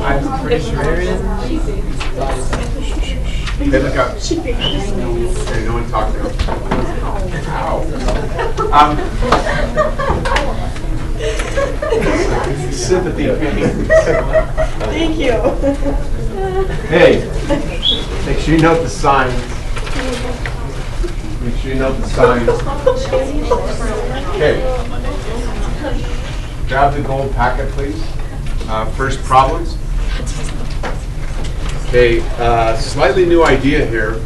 I'm pretty sure. Hey, look up. Hey, no one talk to him. Sympathy. Thank you. Hey, make sure you note the signs. Make sure you note the signs. Okay. Grab the gold packet, please. First problems. Okay, slightly new idea here.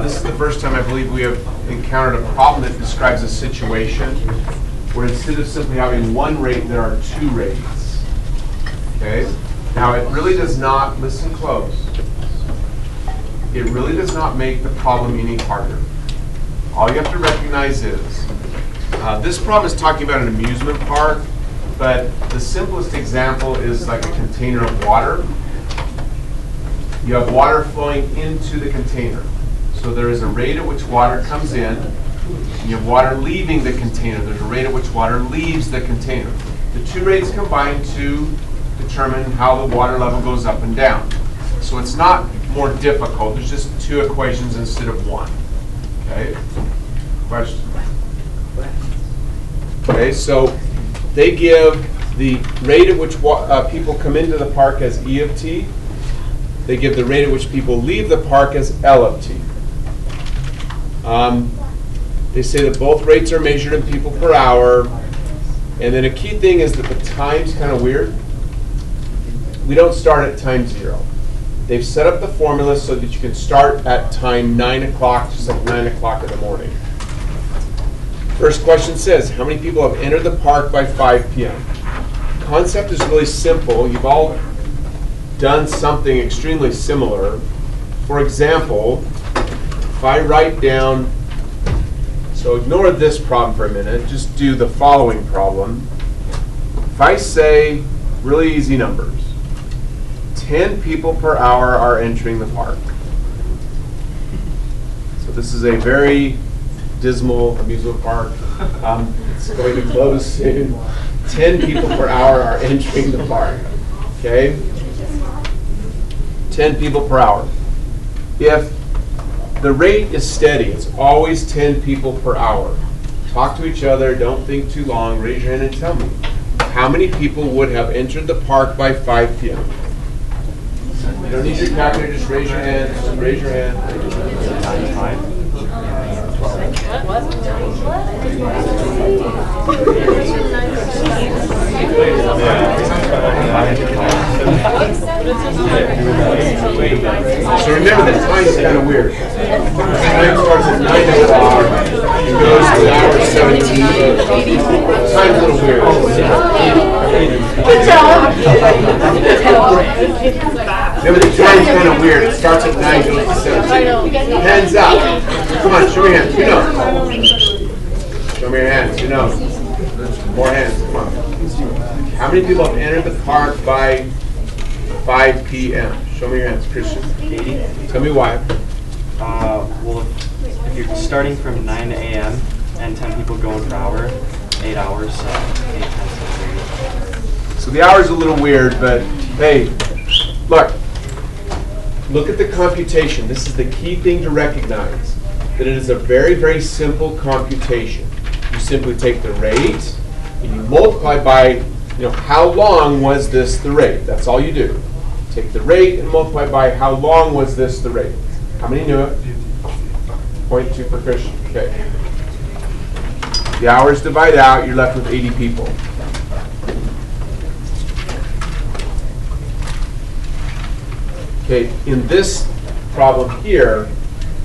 This is the first time I believe we have encountered a problem that describes a situation where instead of simply having one rate, there are two rates. Okay? Now it really does not, listen close, it really does not make the problem any harder. All you have to recognize is, this problem is talking about an amusement park, but the simplest example is like a container of water. You have water flowing into the container. So there is a rate at which water comes in, and you have water leaving the container. There's a rate at which water leaves the container. The two rates combine to determine how the water level goes up and down. So it's not more difficult. There's just two equations instead of one. Okay? Question? Okay, so they give the rate at which people come into the park as E of t. They give the rate at which people leave the park as L of t. They say that both rates are measured in people per hour. And then a key thing is that the time's kind of weird. We don't start at time 0. They've set up the formula so that you can start at time 9 o'clock, just like 9 o'clock in the morning. First question says, how many people have entered the park by 5 p.m.? The concept is really simple. You've all done something extremely similar. For example, if I write down, so ignore this problem for a minute, just do the following problem. If I say really easy numbers, 10 people per hour are entering the park. So this is a very dismal amusement park. It's going to close soon. 10 people per hour are entering the park. Okay? 10 people per hour. If the rate is steady, it's always 10 people per hour. Talk to each other, don't think too long, raise your hand and tell me. How many people would have entered the park by 5 p.m.? You don't need your calculator, just raise your hand. Just raise your hand. So remember, the time's kind of weird. The time starts at 9 o'clock and goes to an hour 17. The time's a little weird. Good job. Remember, the time's kind of weird. It starts at 9, goes to 17. Hands up. Come on, show me your hands. Who knows? Show me your hands. Who knows? More hands. Come on. How many people have entered the park by 5 p.m.? Show me your hands. Christian. 80. Tell me why. Well, if you're starting from 9 a.m. and 10 people going per hour, 8 hours, so 8 times 30. So the hour's a little weird, but hey, look at the computation. This is the key thing to recognize, that it is a very, very simple computation. You simply take the rate and you multiply by, how long was this the rate? That's all you do. Take the rate and multiply by how long was this the rate. How many knew it? 0.2 per Christian. Okay. The hours divide out, you're left with 80 people. Okay, in this problem here,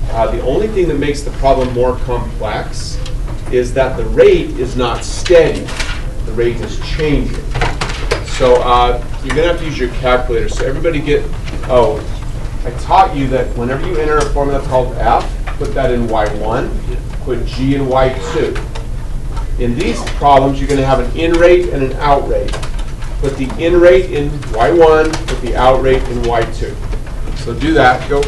the only thing that makes the problem more complex is that the rate is not steady. The rate is changing. So you're going to have to use your calculator. So everybody I taught you that whenever you enter a formula called F, put that in Y1, put G in Y2. In these problems, you're going to have an in rate and an out rate. Put the in rate in Y1, put the out rate in Y2. So do that. Go.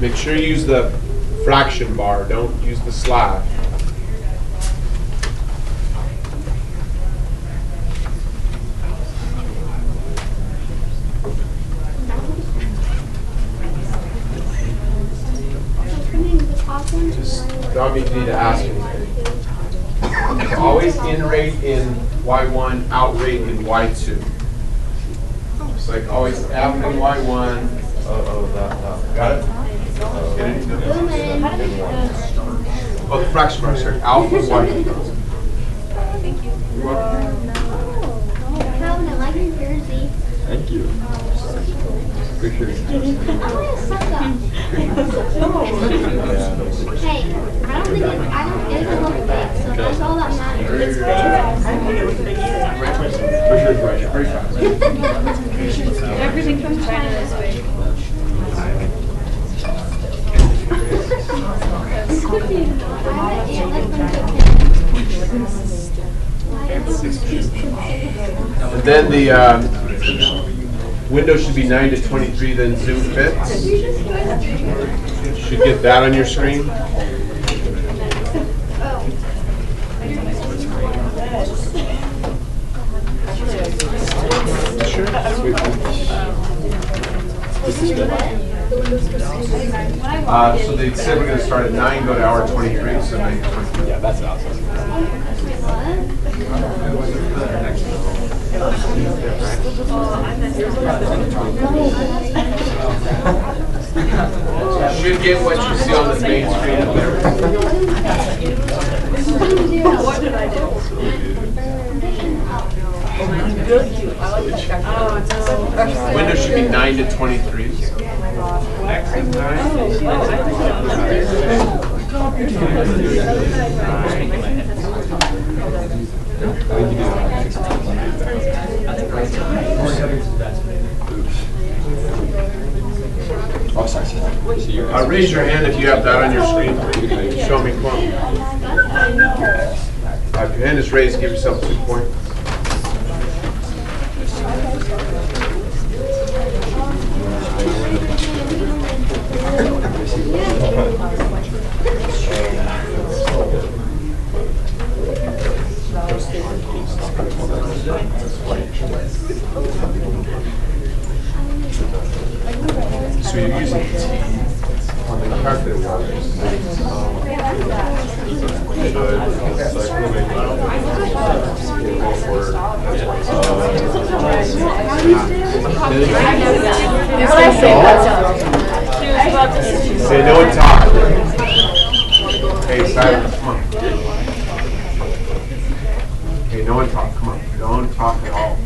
Make sure you use the fraction bar, don't use the slash. Just don't need to ask anything. It's always in rate in Y1, out rate in Y2. It's like always F in Y1. Got it? Get it? Oh, the fraction bar, sorry. Alpha Y2. Thank you. You're welcome. Calvin, I like your jersey. Thank you. Hey, I don't think it's a little big, so that's all that matters. It's big. Everything from China is big. And then the window should be 9 to 23, then zoom fits. Should get that on your screen. So they said we're going to start at 9, go to hour 23, so 9 to 23. Yeah, that's awesome. Should get what you see on the main screen up there. What did I do? Window should be 9 to 23. Raise your hand if you have that on your screen. Show me. Come on. If your hand is raised, give yourself 2 points. So you're using T on the calculator. Say no and talk. Hey, silence, come on. Okay, no one talk, come on. Don't talk at all.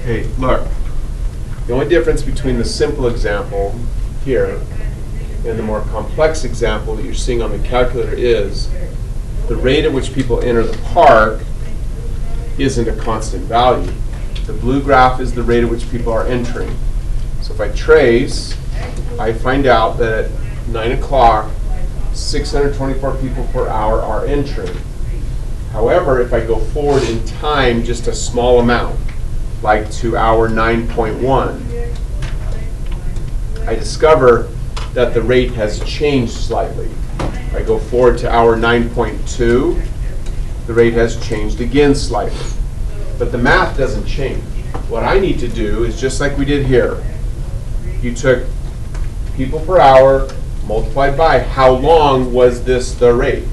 Okay, look. The only difference between the simple example here and the more complex example that you're seeing on the calculator is the rate at which people enter the park isn't a constant value. The blue graph is the rate at which people are entering. So if I trace, I find out that at 9 o'clock, 624 people per hour are entering. However, if I go forward in time just a small amount, like to hour 9.1, I discover that the rate has changed slightly. If I go forward to hour 9.2, the rate has changed again slightly. But the math doesn't change. What I need to do is just like we did here. You took people per hour multiplied by how long was this the rate.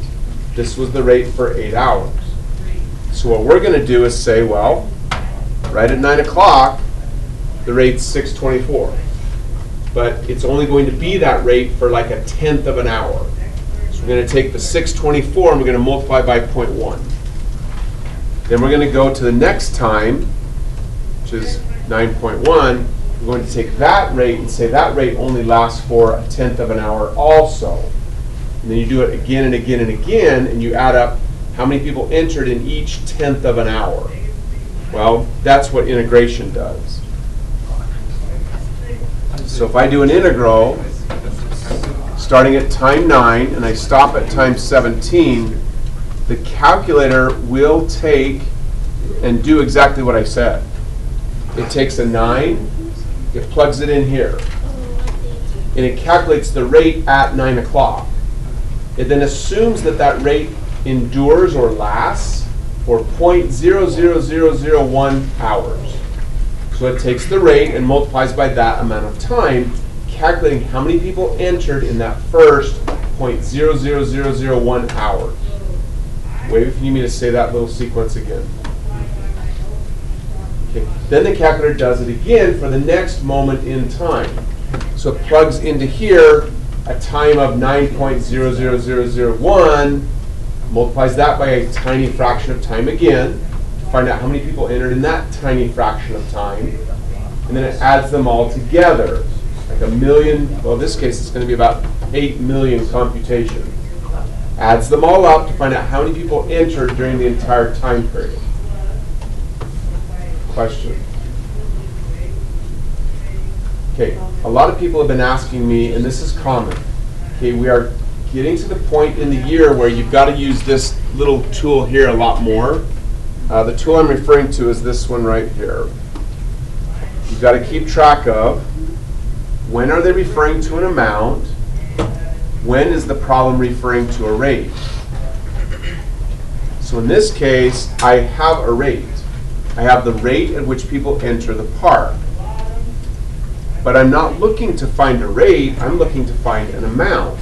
This was the rate for 8 hours. So what we're going to do is say, well, right at 9 o'clock, the rate's 624. But it's only going to be that rate for like a tenth of an hour. So we're going to take the 624 and we're going to multiply by 0.1. Then we're going to go to the next time, which is 9.1. We're going to take that rate and say that rate only lasts for a tenth of an hour also. And then you do it again and again and again, and you add up how many people entered in each tenth of an hour. Well, that's what integration does. So if I do an integral starting at time 9 and I stop at time 17, the calculator will take and do exactly what I said. It takes a 9 it plugs it in here. And it calculates the rate at 9 o'clock. It then assumes that that rate endures or lasts for 0.00001 hours. So it takes the rate and multiplies by that amount of time, calculating how many people entered in that first 0.00001 hours. Wait, if you need me to say that little sequence again. Okay. Then the calculator does it again for the next moment in time. So it plugs into here a time of 9.00001, multiplies that by a tiny fraction of time again, to find out how many people entered in that tiny fraction of time. And then it adds them all together, like a million, well in this case it's going to be about 8 million computations. Adds them all up to find out how many people entered during the entire time period. Question? Okay, a lot of people have been asking me, and this is common. Okay, we are getting to the point in the year where you've got to use this little tool here a lot more. The tool I'm referring to is this one right here. You've got to keep track of when are they referring to an amount, when is the problem referring to a rate. So in this case, I have a rate. I have the rate at which people enter the park. But I'm not looking to find a rate, I'm looking to find an amount.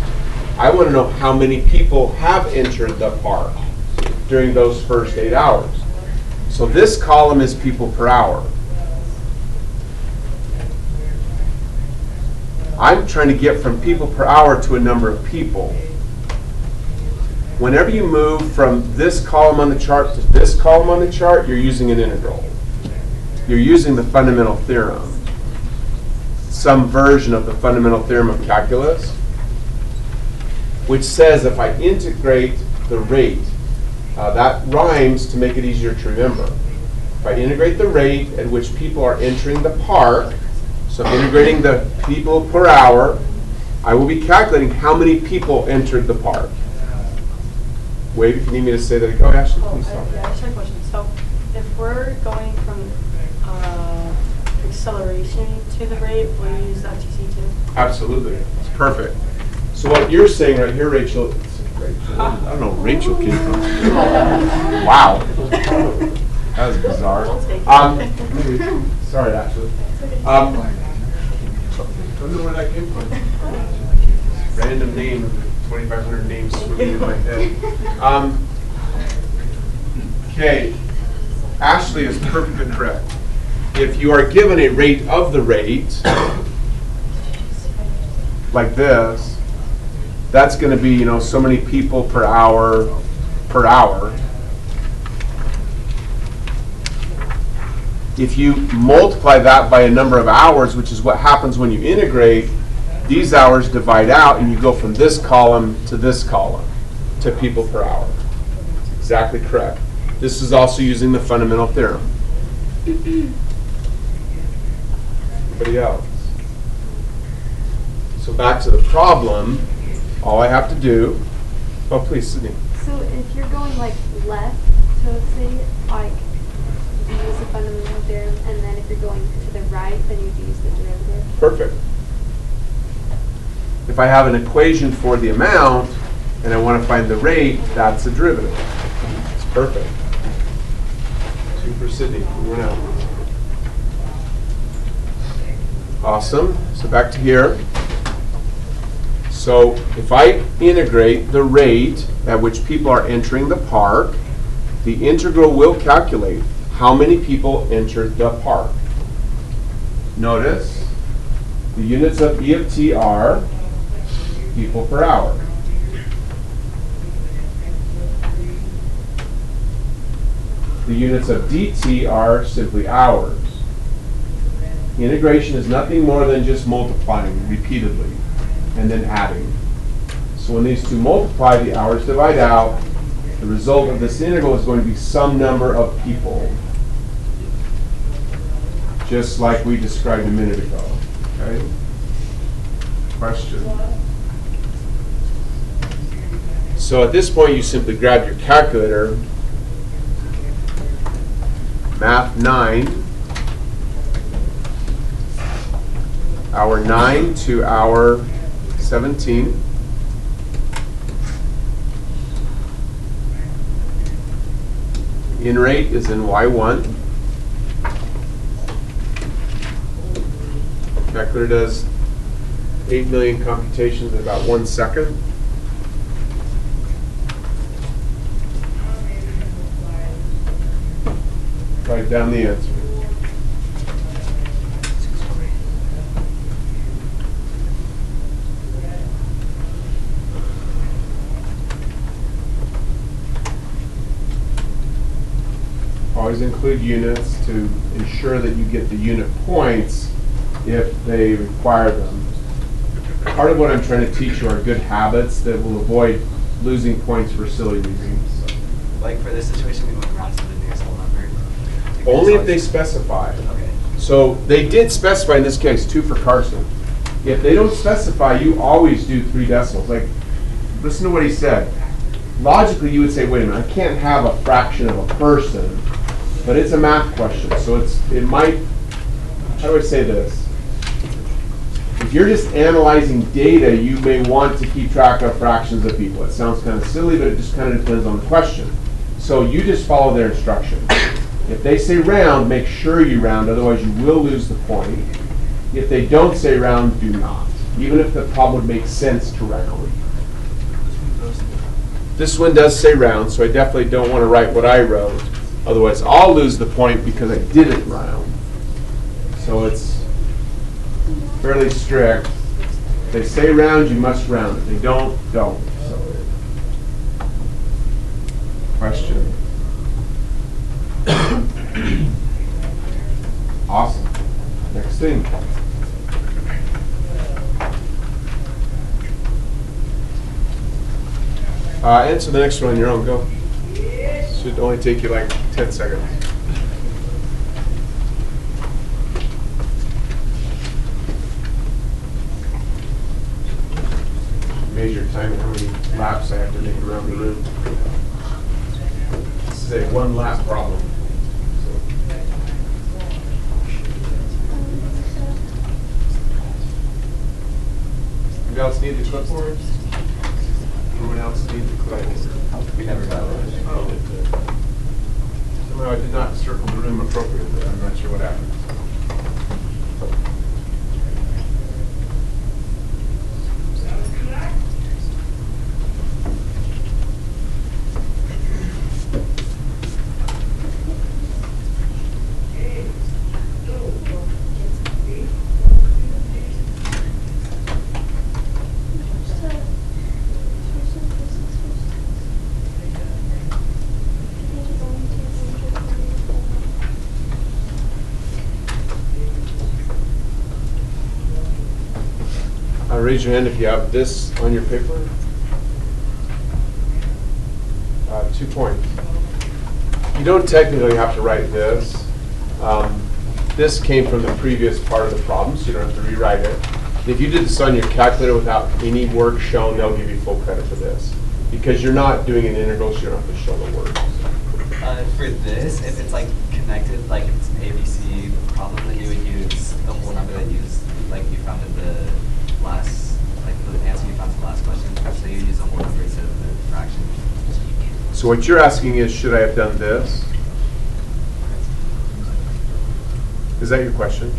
I want to know how many people have entered the park during those first 8 hours. So this column is people per hour. I'm trying to get from people per hour to a number of people. Whenever you move from this column on the chart to this column on the chart, you're using an integral. You're using the fundamental theorem. Some version of the fundamental theorem of calculus, which says if I integrate the rate, that rhymes to make it easier to remember. If I integrate the rate at which people are entering the park, so I'm integrating the people per hour, I will be calculating how many people entered the park. Wade, if you need me to say that, go Ashley, please stop. Yeah, I just have a question. So if we're going from acceleration to the rate, we'll use FTC Tue? Absolutely. It's perfect. So what you're saying right here, Rachel, I don't know, Rachel came from. Wow. That was bizarre. Sorry, Ashley. I don't know where that came from. Random name, 2,500 names swimming in my head. Okay, Ashley is perfectly correct. If you are given a rate of the rate, like this, that's going to be, so many people per hour. If you multiply that by a number of hours, which is what happens when you integrate, these hours divide out and you go from this column to people per hour. That's exactly correct. This is also using the fundamental theorem. Anybody else? So back to the problem, all I have to do, oh please, Sydney. So if you're going like left, so say like you use the fundamental theorem, and then if you're going to the right, then you use the derivative. Perfect. If I have an equation for the amount and I want to find the rate, that's a derivative. It's perfect. 2 for Sydney. We went out. Awesome. So back to here. So if I integrate the rate at which people are entering the park, the integral will calculate how many people entered the park. Notice the units of E of t are people per hour. The units of dt are simply hours. Integration is nothing more than just multiplying repeatedly and then adding. So when these two multiply, the hours divide out. The result of this integral is going to be some number of people, just like we described a minute ago. Okay? Question? So at this point, you simply grab your calculator, Math 9, hour 9 to hour 17. In rate is in Y1. Calculator does 8 million computations in about 1 second. Write down the answer. Always include units to ensure that you get the unit points if they require them. Part of what I'm trying to teach you are good habits that will avoid losing points for silly reasons. Like for this situation, we went around to the nearest whole number. Only if they specify. Okay. So they did specify in this case 2 for Carson. If they don't specify, you always do 3 decimals. Like, listen to what he said. Logically, you would say, wait a minute, I can't have a fraction of a person, but it's a math question. So it might, how do I say this? If you're just analyzing data, you may want to keep track of fractions of people. It sounds kind of silly, but it just kind of depends on the question. So you just follow their instructions. If they say round, make sure you round, otherwise you will lose the point. If they don't say round, do not. Even if the problem would make sense to round. This one does say round, so I definitely don't want to write what I wrote. Otherwise, I'll lose the point because I didn't round. So it's fairly strict. If they say round, you must round. If they don't, don't. So, question. Awesome. Next thing. Answer the next one on your own. Go. Should only take you like 10 seconds. Measure time and how many laps I have to make around the room. This is a 1 lap problem. Anybody else need the clipboard? Anyone else need the clipboard? We never got it. Somehow I did not circle the room appropriately. I'm not sure what happened. Raise your hand if you have this on your paper. 2 points. You don't technically have to write this. This came from the previous part of the problem, so you don't have to rewrite it. If you did this on your calculator without any work shown, they'll give you full credit for this. Because you're not doing an integral, so you don't have to show the work. For this, if it's like connected, like it's an ABC problem, then you would use the whole number that you you found in the last, like the answer you found in the last question. So you use the whole number instead of the fraction. So what you're asking is, should I have done this? Is that your question?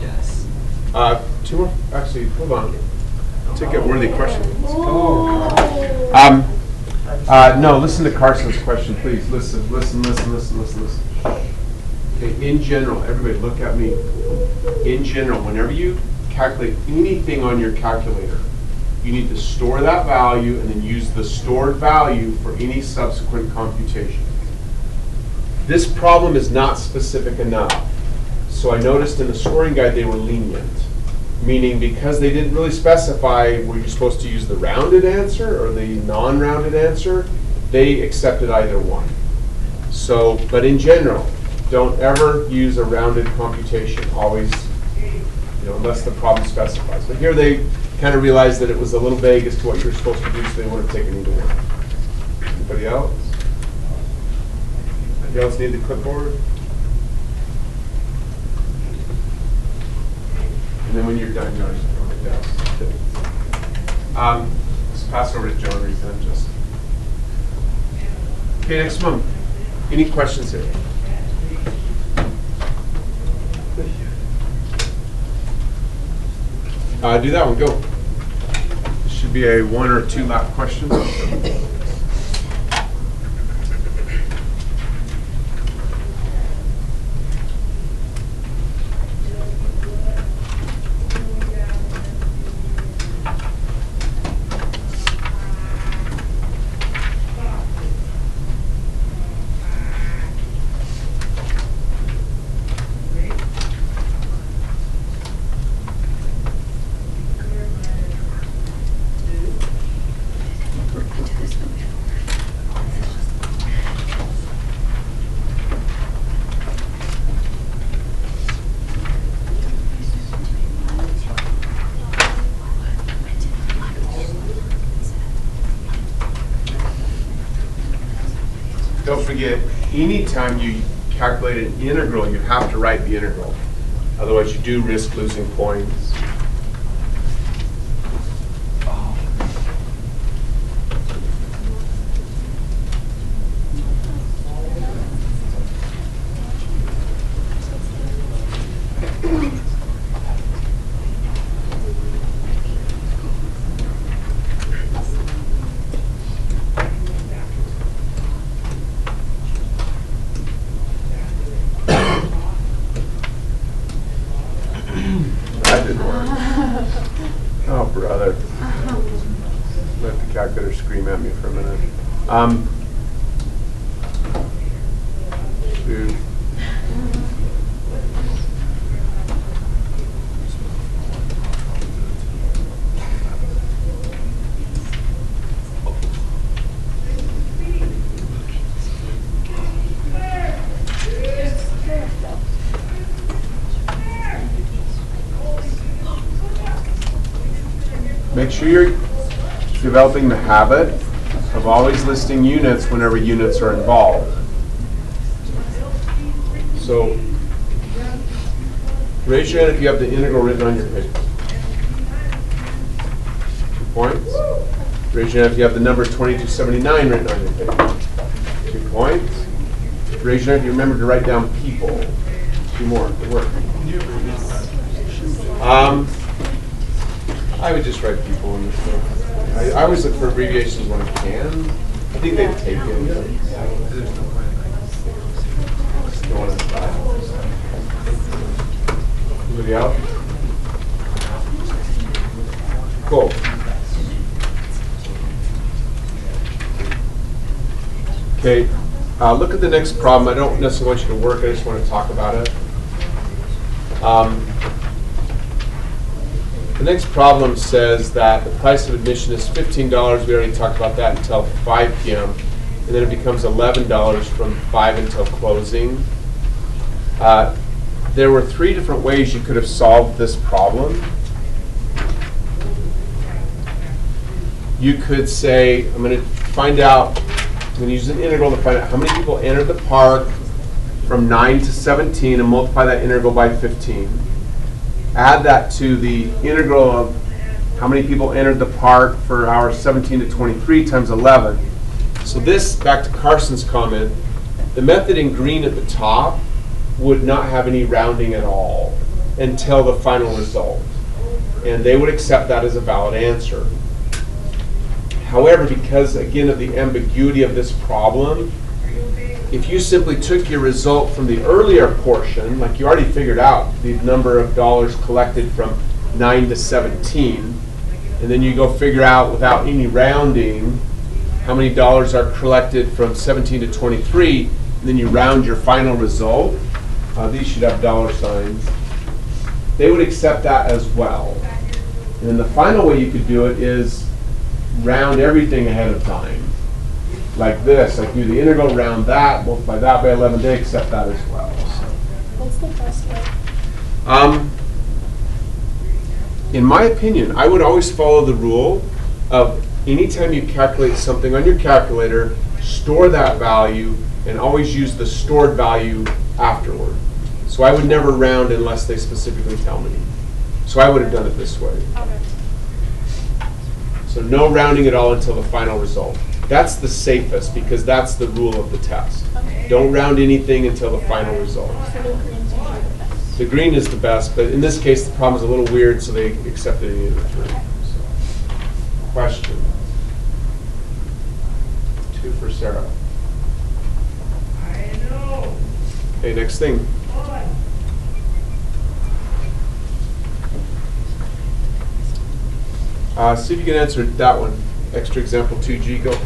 Yes. 2 more? Actually, hold on. Take a worthy question. No, listen to Carson's question, please. Listen. Okay, in general, everybody look at me. In general, whenever you calculate anything on your calculator, you need to store that value and then use the stored value for any subsequent computation. This problem is not specific enough. So I noticed in the scoring guide they were lenient, meaning because they didn't really specify were you supposed to use the rounded answer or the non-rounded answer, they accepted either one. So, but in general, don't ever use a rounded computation, always, unless the problem specifies. But here they kind of realized that it was a little vague as to what you're supposed to do, so they would have taken either one. Anybody else? Anybody else need the clipboard? And then when yours on my desk. Let's pass over to John Reed then, just. Okay, next one. Any questions here? Do that one, go. This should be a 1 or 2 lap question. Don't forget, anytime you calculate an integral, you have to write the integral. Otherwise, you do risk losing points. That didn't work. Oh, brother. Let the calculator scream at me for a minute. Dude. Make sure you're developing the habit of always listing units whenever units are involved. So, raise your hand if you have the integral written on your paper. 2 points. Raise your hand if you have the number 2279 written on your paper. 2 points. Raise your hand if you remember to write down people. 2 more. Good work. I would just write people in this book. I always look for abbreviations when I can. I think they'd take it. Don't want to try. Anybody else? Cool. Okay, look at the next problem. I don't necessarily want you to work, I just want to talk about it. The next problem says that the price of admission is $15. We already talked about that until 5 p.m. And then it becomes $11 from 5 until closing. There were 3 different ways you could have solved this problem. You could say, I'm going to use an integral to find out how many people entered the park from 9 to 17 and multiply that integral by 15. Add that to the integral of how many people entered the park for hours 17 to 23 times 11. So this, back to Carson's comment, the method in green at the top would not have any rounding at all until the final result. And they would accept that as a valid answer. However, because, again, of the ambiguity of this problem, if you simply took your result from the earlier portion, like you already figured out the number of dollars collected from 9 to 17, and then you go figure out without any rounding how many dollars are collected from 17 to 23, and then you round your final result, these should have dollar signs, they would accept that as well. And then the final way you could do it is round everything ahead of time. Like this, like do the integral, round that, multiply that by 11, they accept that as well. What's the best way? In my opinion, I would always follow the rule of anytime you calculate something on your calculator, store that value and always use the stored value afterward. So I would never round unless they specifically tell me. So I would have done it this way. Okay. So no rounding at all until the final result. That's the safest because that's the rule of the test. Okay. Don't round anything until the final result. So the green's usually the best. The green is the best, but in this case the problem is a little weird, so they accepted any of the three. So. Question. 2 for Sarah. Okay, next thing. See if you can answer that one. Extra example 2G, go.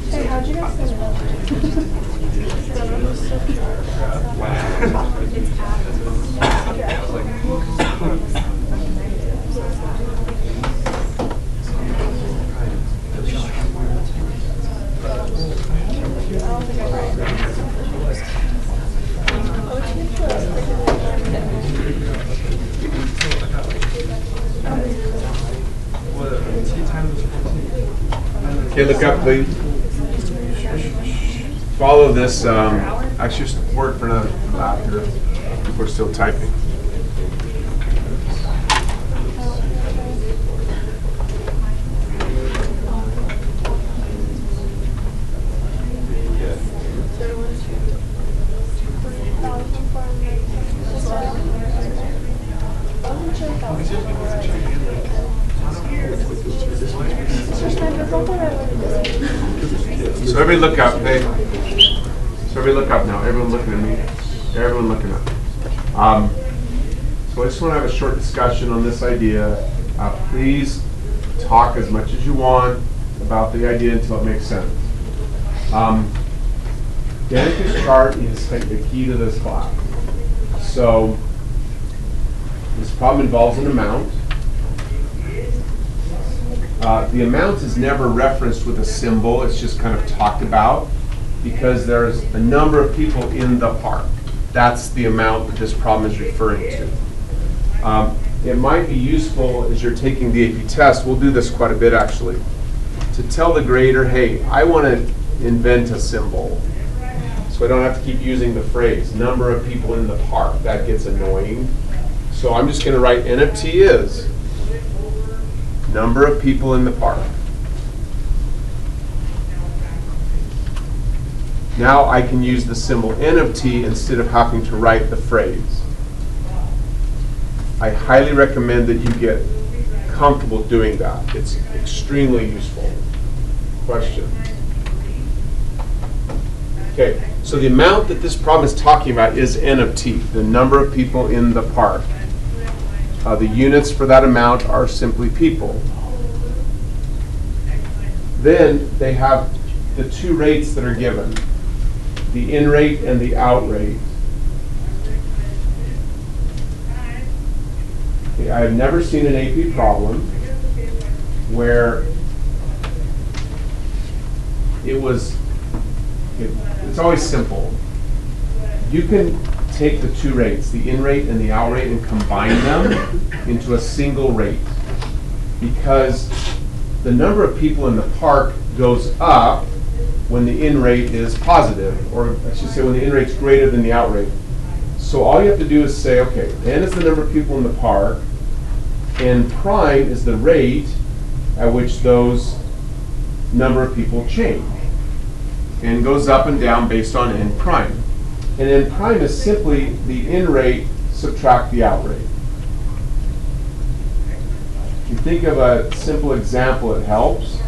Hey, how'd you guys set it up? Okay, look up, please. Follow this. Actually, just word for another lap here. We're still typing. So everybody look up, hey. So everybody look up now. Everyone looking at me. Everyone looking up. So I just want to have a short discussion on this idea. Please talk as much as you want about the idea until it makes sense. Danica's chart is like the key to this class. So this problem involves an amount. The amount is never referenced with a symbol. It's just kind of talked about because there's a number of people in the park. That's the amount that this problem is referring to. It might be useful as you're taking the AP test, we'll do this quite a bit actually, to tell the grader, hey, I want to invent a symbol. So I don't have to keep using the phrase, number of people in the park. That gets annoying. So I'm just going to write N of T is number of people in the park. Now I can use the symbol N of T instead of having to write the phrase. I highly recommend that you get comfortable doing that. It's extremely useful. Question? Okay, so the amount that this problem is talking about is N of T, the number of people in the park. The units for that amount are simply people. Then they have the two rates that are given, the in rate and the out rate. Okay, I have never seen an AP problem where it's always simple. You can take the two rates, the in rate and the out rate, and combine them into a single rate. Because the number of people in the park goes up when the in rate is positive, or I should say when the in rate's greater than the out rate. So all you have to do is say, okay, n is the number of people in the park, n prime is the rate at which those number of people change. N goes up and down based on n prime. And n prime is simply the in rate subtract the out rate. If you think of a simple example, it helps.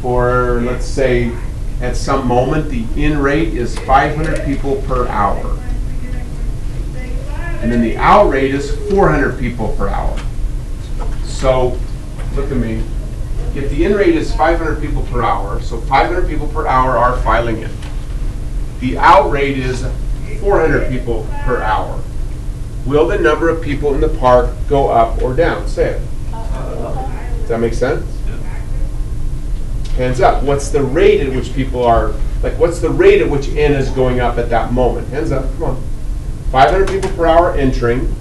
For, let's say, at some moment, the in rate is 500 people per hour. And then the out rate is 400 people per hour. So, look at me. If the in rate is 500 people per hour, so 500 people per hour are filing in. The out rate is 400 people per hour. Will the number of people in the park go up or down? Say it. Does that make sense? Hands up. What's the rate at which people are, what's the rate at which n is going up at that moment? Hands up, come on. 500 people per hour entering,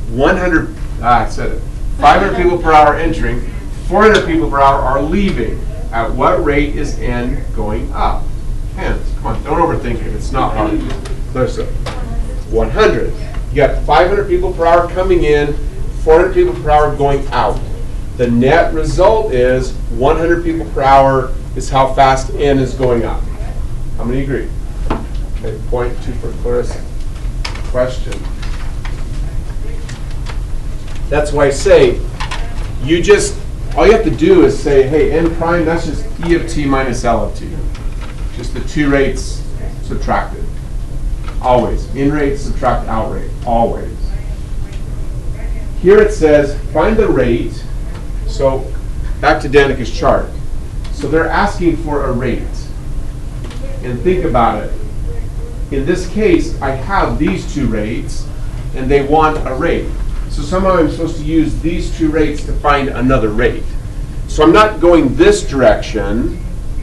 500 people per hour entering, 400 people per hour are leaving. At what rate is n going up? Hands, come on, don't overthink it, it's not hard. There's 100. You got 500 people per hour coming in, 400 people per hour going out. The net result is 100 people per hour is how fast n is going up. How many agree? Okay, point two for Clarissa. Question. That's why I say, all you have to do is say, hey, n prime, that's just e of t minus l of t. Just the two rates subtracted. Always. In rate subtract out rate. Always. Here it says, find the rate. So back to Danica's chart. So they're asking for a rate. And think about it. In this case, I have these two rates, and they want a rate. So somehow I'm supposed to use these two rates to find another rate. So I'm not going this direction.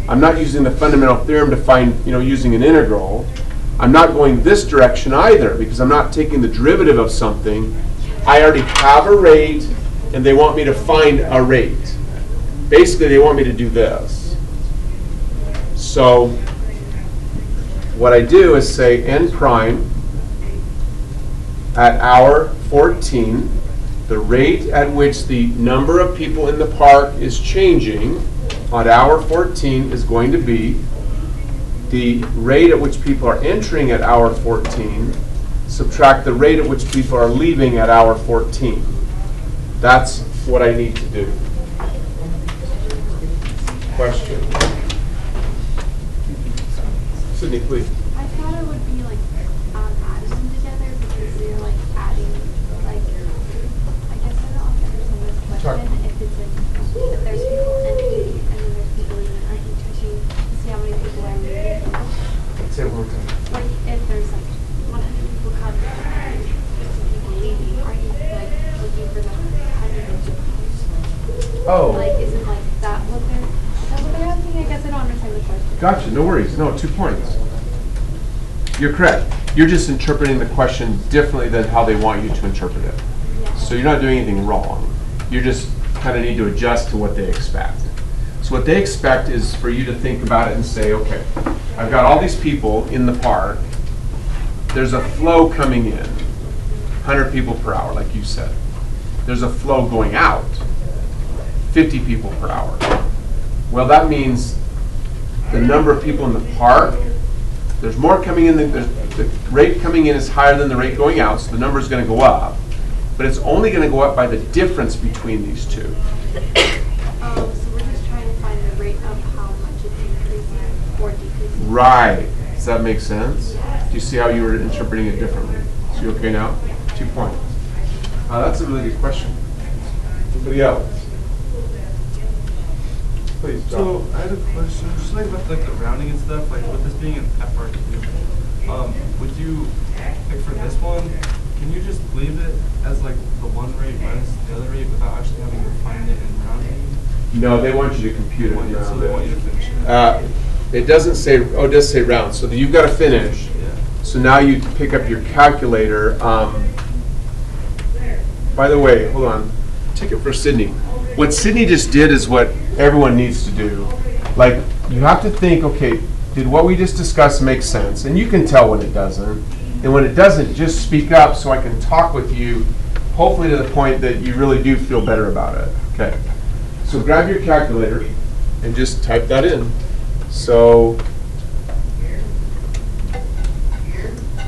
I'm not using the fundamental theorem to find, using an integral. I'm not going this direction either, because I'm not taking the derivative of something. I already have a rate, and they want me to find a rate. Basically, they want me to do this. So what I do is say n prime at hour 14, the rate at which the number of people in the park is changing on hour 14 is going to be the rate at which people are entering at hour 14, subtract the rate at which people are leaving at hour 14. That's what I need to do. Question? Sydney, please. I thought it would be adding them together because they're adding, I guess I don't understand this question. If it's if there's people entering and then there's people leaving, aren't you touching to see how many people are leaving? Say it one more time. If there's 100 people coming and 50 people leaving, are you looking for the 100? Oh. Isn't that what they're asking? I guess I don't understand the question. Gotcha, no worries. No, 2 points. You're correct. You're just interpreting the question differently than how they want you to interpret it. Yeah. So you're not doing anything wrong. You just kind of need to adjust to what they expect. So what they expect is for you to think about it and say, okay, I've got all these people in the park. There's a flow coming in, 100 people per hour, like you said. There's a flow going out, 50 people per hour. Well, that means the number of people in the park, there's more coming in, the rate coming in is higher than the rate going out, so the number is going to go up. But it's only going to go up by the difference between these two. So we're just trying to find the rate of how much it's increasing or decreasing. Right. Does that make sense? Do you see how you were interpreting it differently? So you okay now? 2 points. That's a really good question. Anybody else? Please, John. So I had a question, just with the rounding and stuff, with this being an FRQ, would you, for this one, can you just leave it as the one rate minus the other rate without actually having to find it and rounding? No, they want you to compute it and round So they want you to finish it. it doesn't say, it does say round. So you've got to finish. Yeah. So now you pick up your calculator. By the way, hold on. Ticket for Sydney. What Sydney just did is what everyone needs to do. Like, you have to think, okay, did what we just discussed make sense? And you can tell when it doesn't. And when it doesn't, just speak up so I can talk with you, hopefully to the point that you really do feel better about it. Okay. So grab your calculator and just type that in. So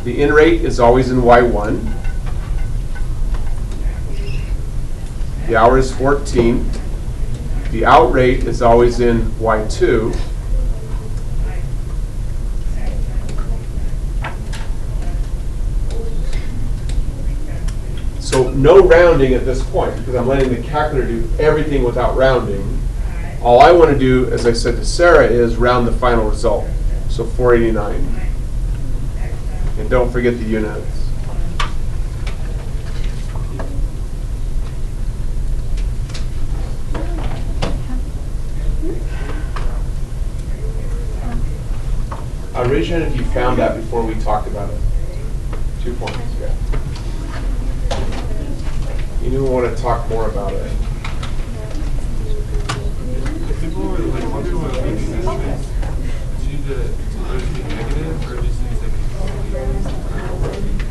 the in rate is always in Y1. The hour is 14. The out rate is always in Y2. So no rounding at this point, because I'm letting the calculator do everything without rounding. All I want to do, as I said to Sarah, is round the final result. So 489. And don't forget the units. Raise your hand if you found that before we talked about it. 2 points, yeah. You knew we want to talk more about it. If people were like, what people were thinking this, do you need to be negative or just use like?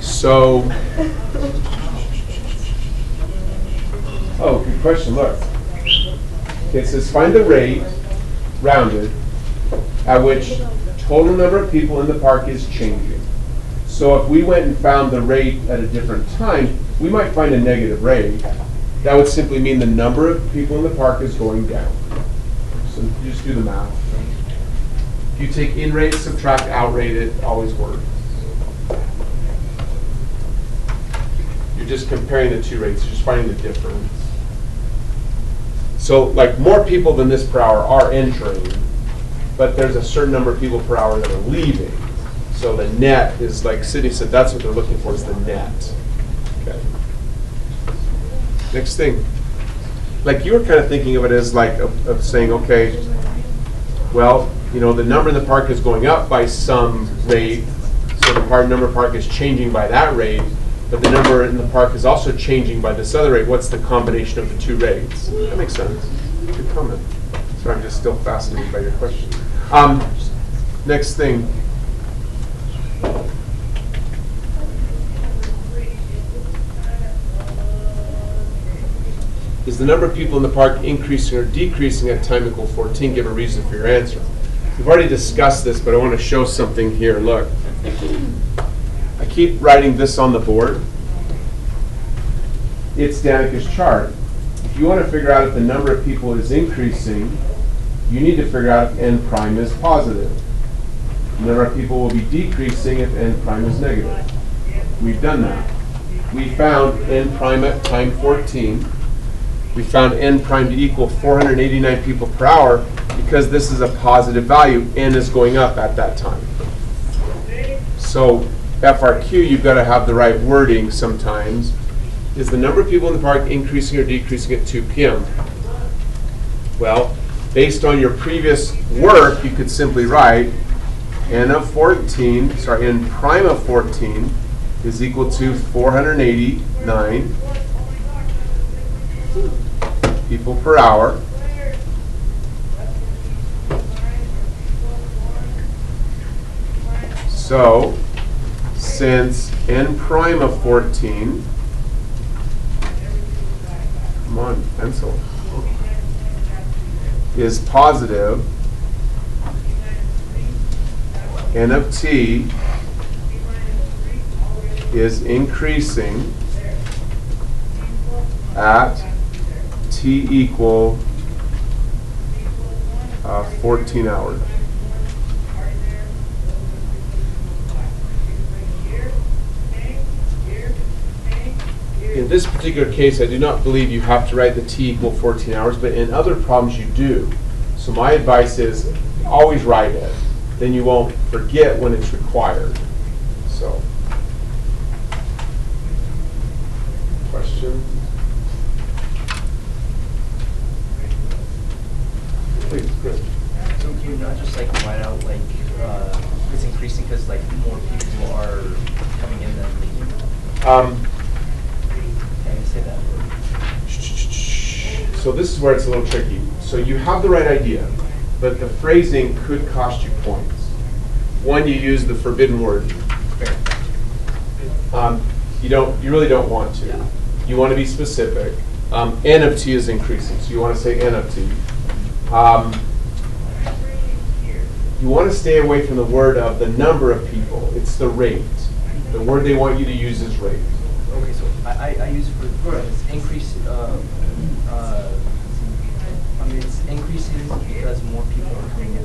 So, oh, good question. Look, it says find the rate rounded at which total number of people in the park is changing. So if we went and found the rate at a different time, we might find a negative rate. That would simply mean the number of people in the park is going down. So you just do the math. If you take in rate, subtract out rate, it always works. You're just comparing the two rates, you're just finding the difference. So like more people than this per hour are entering, but there's a certain number of people per hour that are leaving. So the net is, like Sydney said, that's what they're looking for, is the net. Okay. Next thing. Like you were kind of thinking of it as like of saying, okay, well, you know, the number in the park is going up by some rate, so the number of park is changing by that rate, but the number in the park is also changing by this other rate. What's the combination of the two rates? That makes sense. Good comment. Sorry, I'm just still fascinated by your question. Next thing. Is the number of people in the park increasing or decreasing at time equal 14? Give a reason for your answer. We've already discussed this, but I want to show something here. Look. I keep writing this on the board. It's Danica's chart. If you want to figure out if the number of people is increasing, you need to figure out if n prime is positive. The number of people will be decreasing if n prime is negative. We've done that. We found n prime at time 14. We found n prime to equal 489 people per hour because this is a positive value. N is going up at that time. So FRQ, you've got to have the right wording sometimes. Is the number of people in the park increasing or decreasing at 2 p.m.? Well, based on your previous work, you could simply write n prime of 14 is equal to 489 people per hour. So, since n prime of 14, come on, pencil, is positive, n of t is increasing at t equal 14 hours. In this particular case, I do not believe you have to write the t equal 14 hours, but in other problems you do. So my advice is always write it. Then you won't forget when it's required. So, question? Please, Chris. So can you not just like write out like it's increasing because like like more people are coming in than leaving? Um, Can you say that? So this is where it's a little tricky. So you have the right idea, but the phrasing could cost you points. One, you use the forbidden word. You really don't want to. Yeah. You want to be specific. N of t is increasing, so you want to say N of t. You want to stay away from the word of the number of people. It's the rate. The word they want you to use is rate. Okay, so I use for it's increase. I mean, it's increasing because more people are coming in.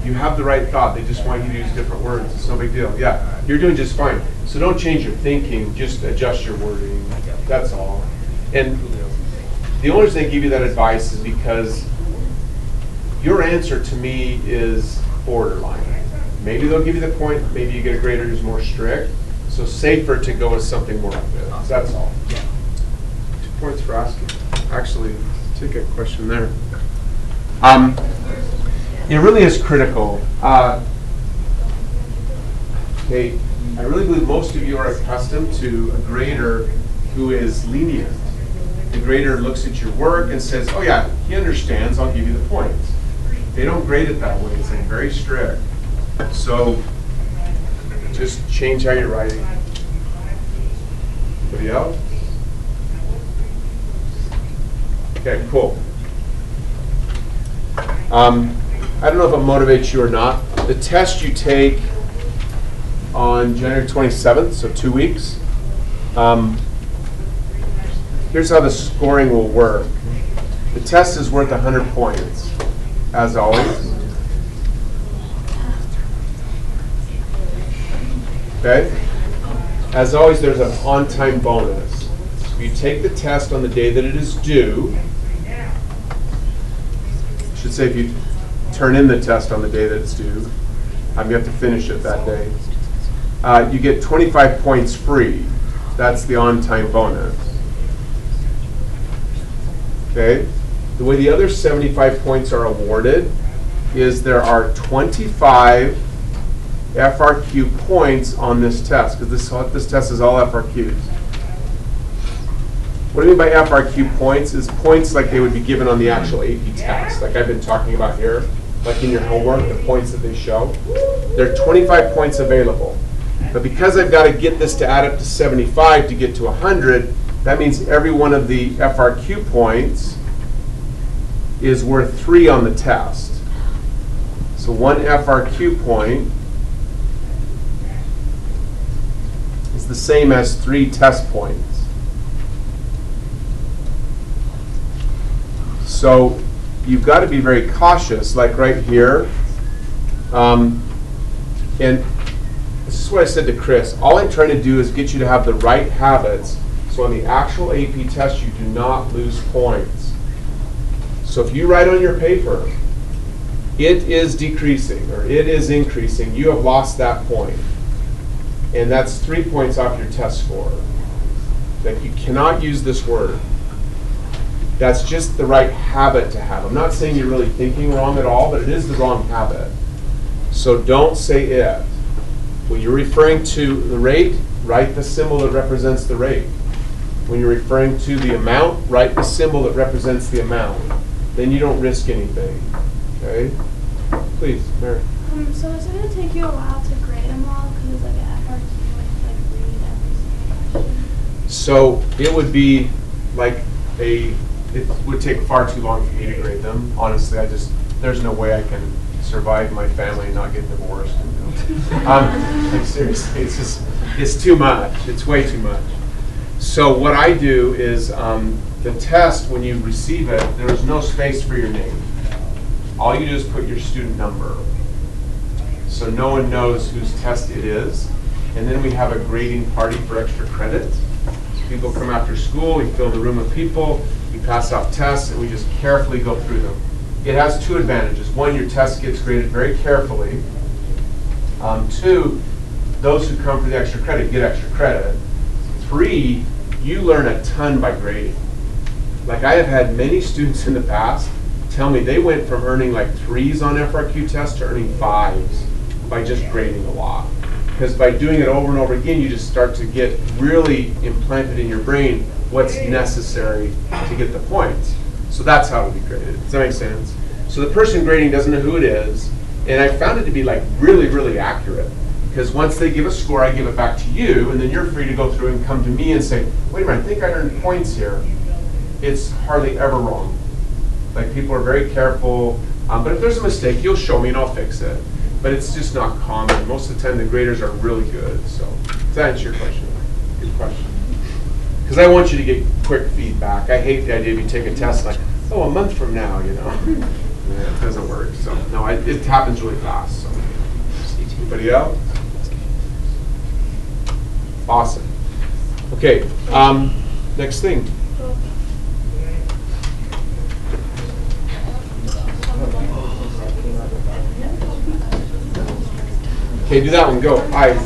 You have the right thought. They just want you to use different words. It's no big deal. Yeah, you're doing just fine. So don't change your thinking. Just adjust your wording. That's all. And the only reason they give you that advice is because your answer to me is borderline. Maybe they'll give you the point. Maybe you get a grader who's more strict. So safer to go with something more like this. That's all. 2 points for asking. Actually, take a question there. It really is critical. Okay, I really believe most of you are accustomed to a grader who is lenient. The grader looks at your work and says, oh yeah, he understands, I'll give you the points. They don't grade it that way. It's like very strict. So just change how you're writing. Anybody else? Okay, cool. I don't know if it motivates you or not. The test you take on January 27th, so 2 weeks, here's how the scoring will work. The test is worth 100 points, as always. Okay? As always, there's an on-time bonus. So you take the test on the day that it is due. I should say if you turn in the test on the day that it's due, you have to finish it that day. You get 25 points free. That's the on-time bonus. Okay? The way the other 75 points are awarded is there are 25 FRQ points on this test, because this test is all FRQs. What I mean by FRQ points is points like they would be given on the actual AP test, like I've been talking about here, like in your homework, the points that they show. There are 25 points available. But because I've got to get this to add up to 75 to get to 100, that means every one of the FRQ points is worth 3 on the test. So one FRQ point is the same as 3 test points. So you've got to be very cautious, like right here. And this is what I said to Chris. All I'm trying to do is get you to have the right habits, so on the actual AP test you do not lose points. So if you write on your paper, it is decreasing or it is increasing, you have lost that point. And that's 3 points off your test score. That you cannot use this word. That's just the right habit to have. I'm not saying you're really thinking wrong at all, but it is the wrong habit. So don't say it. When you're referring to the rate, write the symbol that represents the rate. When you're referring to the amount, write the symbol that represents the amount. Then you don't risk anything. Okay? Please, Mary. So is it going to take you a while to grade them all? Because it's like an FRQ, like read every single question? So it would be like it would take far too long for me to grade them. Honestly, there's no way I can survive my family and not get divorced. Like seriously, it's too much. It's way too much. So what I do is the test, when you receive it, there is no space for your name. All you do is put your student number. So no one knows whose test it is. And then we have a grading party for extra credit. So people come after school, we fill the room with people, we pass out tests, and we just carefully go through them. It has 2 advantages. 1, your test gets graded very carefully. 2, those who come for the extra credit get extra credit. 3, you learn a ton by grading. Like I have had many students in the past tell me they went from earning like 3s on FRQ tests to earning 5s by just grading a lot. Because by doing it over and over again, you just start to get really implanted in your brain what's necessary to get the points. So that's how it would be graded. Does that make sense? So the person grading doesn't know who it is, and I found it to be like really, really accurate. Because once they give a score, I give it back to you, and then you're free to go through and come to me and say, wait a minute, I think I earned points here. It's hardly ever wrong. Like, people are very careful, but if there's a mistake, you'll show me and I'll fix it. But it's just not common. Most of the time, the graders are really good. So, does that answer your question? Good question. Because I want you to get quick feedback. I hate the idea of you take a test like, oh, a month from now, you know. Yeah, it doesn't work. So, no, it happens really fast. So, anybody else? Awesome. Okay, next thing. Okay, do that one. Go. Eyes.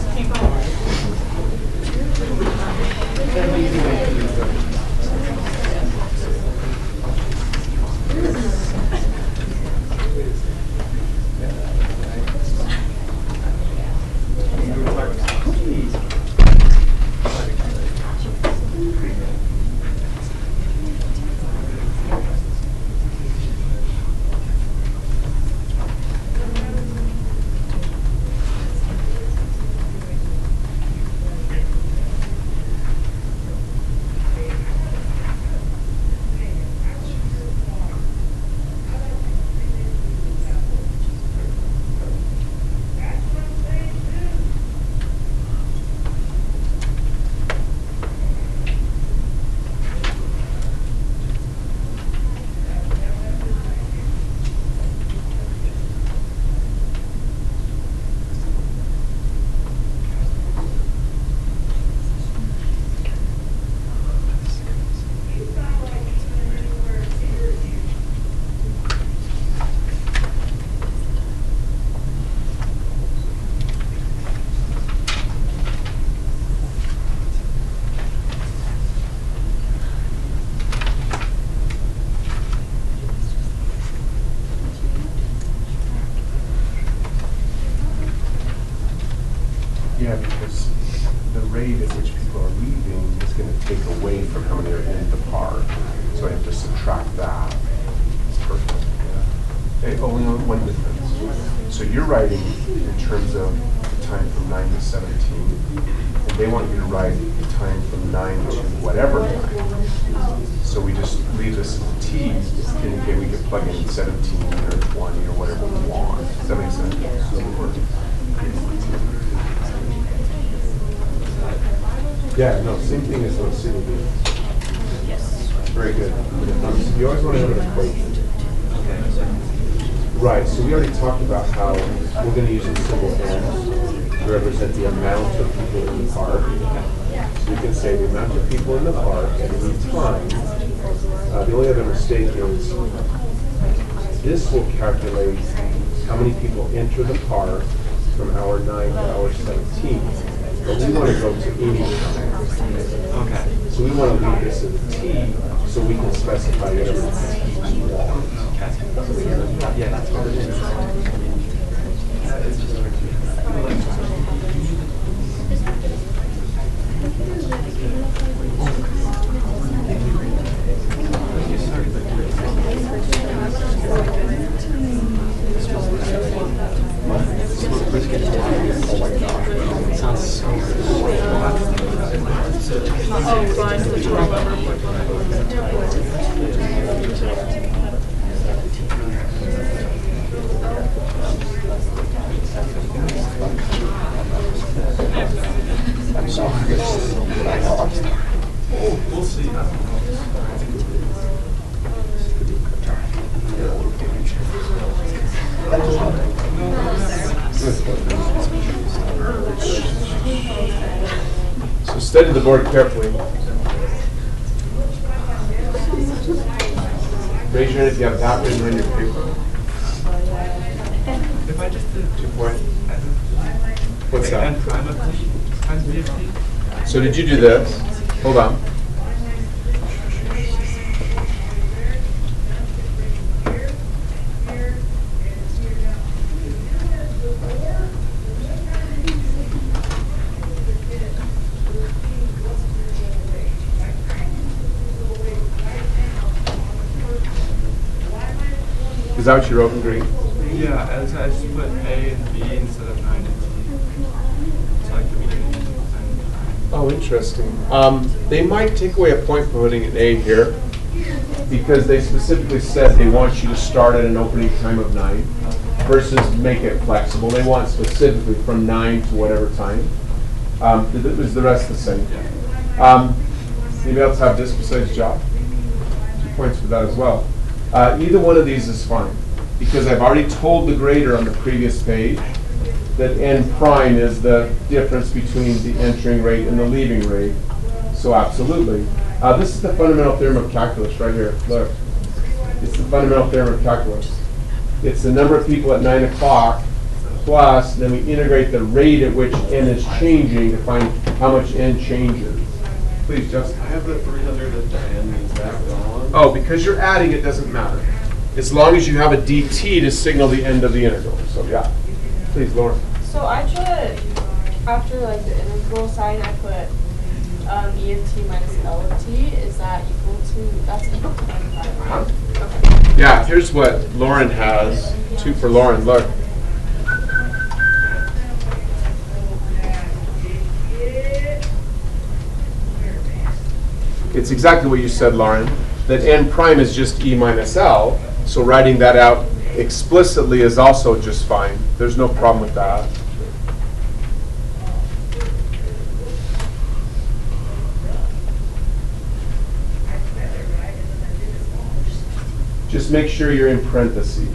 Yeah, because the rate at which people are leaving is going to take away from how many are in the park. So I have to subtract that. It's perfect. Yeah. Only one difference. So you're writing in terms of the time from 9 to 17, and they want you to write the time from 9 to whatever time. So we just leave this T, and okay, we can plug in 17 or 20 or whatever we want. Does that make sense? Yeah, no, same thing as those city beans. Yes. Very good. You always want to have an equation. Right, so we already talked about how we're going to use a symbol N to represent the amount of people in the park. So we can say the amount of people in the park at any time. The only other mistake is this will calculate how many people enter the park from hour 9 to hour 17. But we want to go to any time. Okay. So we want to leave this as T so we can specify whatever T we want. Okay. Yeah, that's what it is. It sounds so We'll see. So study the board carefully. Raise your hand if you have that written on your paper. If I just did 2 point. What's that? N prime of T times B of T. So did you do this? Hold on. Is that what you wrote in green? Yeah, as I just put A and B instead of 9 and T. So like the beginning and the end. Oh, interesting. They might take away a point for putting an A here, because they specifically said they want you to start at an opening time of 9 versus make it flexible. They want specifically from 9 to whatever time. Is the rest the same? Anybody else have this besides job? 2 points for that as well. Either one of these is fine, because I've already told the grader on the previous page that n prime is the difference between the entering rate and the leaving rate. So absolutely. This is the fundamental theorem of calculus right here. Look. It's the fundamental theorem of calculus. It's the number of people at 9 o'clock plus, then we integrate the rate at which n is changing to find how much n changes. Please, Justin. I have the 300 at the end. Is that gone? Oh, because you're adding, it doesn't matter. As long as you have a dt to signal the end of the integral. So yeah. Please, Lauren. So I put, after like the integral sign, I put e of t minus l of t. Is that equal to, that's equal to 95, right? Okay. Yeah, here's what Lauren has. 2 for Lauren. Look. It's exactly what you said, Lauren, that n prime is just e minus l, so writing that out explicitly is also just fine. There's no problem with that. Just make sure you're in parentheses.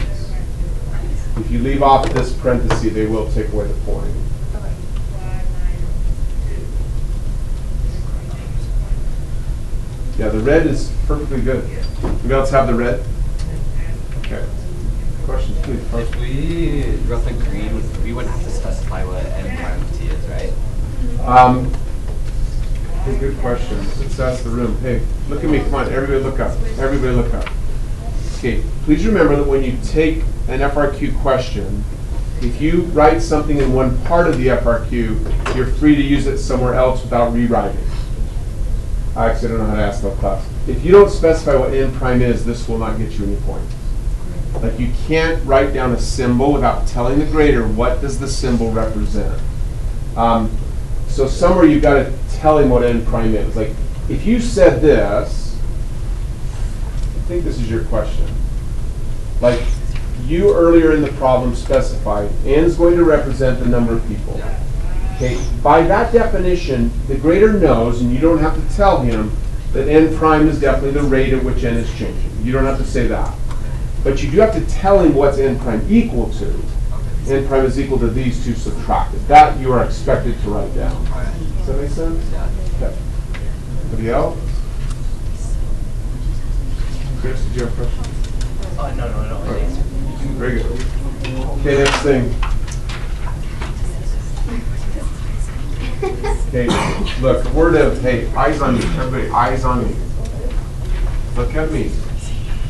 If you leave off this parenthesis, they will take away the point. Yeah, the red is perfectly good. Anybody else have the red? Okay. Questions, please. If we wrote the green, we wouldn't have to specify what n prime of t is, right? Hey, good question. Let's ask the room. Hey, look at me. Come on, everybody look up. Everybody look up. Okay, please remember that when you take an FRQ question, if you write something in one part of the FRQ, you're free to use it somewhere else without rewriting. I actually don't know how to ask that class. If you don't specify what n prime is, this will not get you any points. Like, you can't write down a symbol without telling the grader what does the symbol represent. So somewhere you've got to tell him what n prime is. Like, if you said this, I think this is your question. Like, you earlier in the problem specified n is going to represent the number of people. Okay, by that definition, the grader knows, and you don't have to tell him, that n prime is definitely the rate at which n is changing. You don't have to say that. But you do have to tell him what's n prime equal to. N prime is equal to these two subtracted. That you are expected to write down. Does that make sense? Okay. Anybody else? Chris, did you have a question? No. Right. Very good. Okay, next thing. Okay, look, word of, hey, eyes on me. Everybody, eyes on me. Look at me.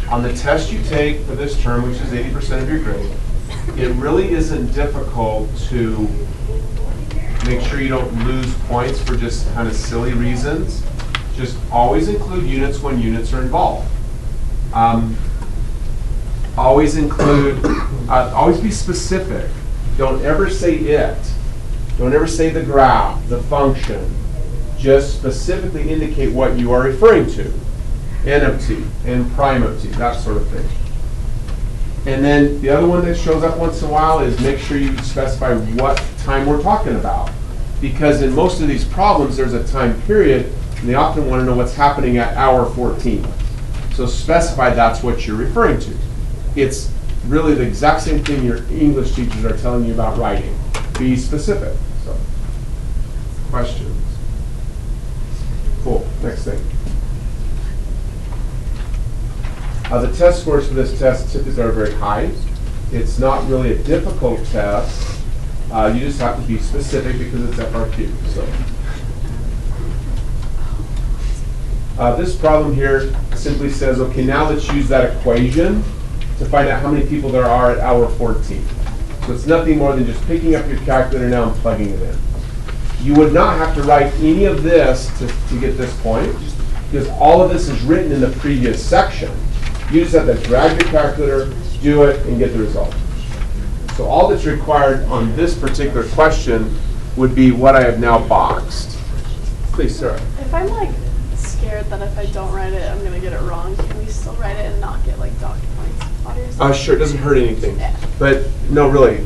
On the test you take for this term, which is 80% of your grade, it really isn't difficult to make sure you don't lose points for just kind of silly reasons. Just always include units when units are involved. Always include, always be specific. Don't ever say it. Don't ever say the graph, the function. Just specifically indicate what you are referring to. N of t, n prime of t, that sort of thing. And then the other one that shows up once in a while is make sure you specify what time we're talking about. Because in most of these problems, there's a time period, and they often want to know what's happening at hour 14. So specify that's what you're referring to. It's really the exact same thing your English teachers are telling you about writing. Be specific. So, questions? Cool. Next thing. The test scores for this test typically are very high. It's not really a difficult test. You just have to be specific because it's FRQ. So, this problem here simply says, okay, now let's use that equation to find out how many people there are at hour 14. So it's nothing more than just picking up your calculator now and plugging it in. You would not have to write any of this to get this point, because all of this is written in the previous section. You just have to drag your calculator do it, and get the result. So all that's required on this particular question would be what I have now boxed. Please, Sarah. If I'm like scared that if I don't write it, I'm gonna get it wrong, can we still write it and not get like dock points? Sure, it doesn't hurt anything. Yeah. But no, really,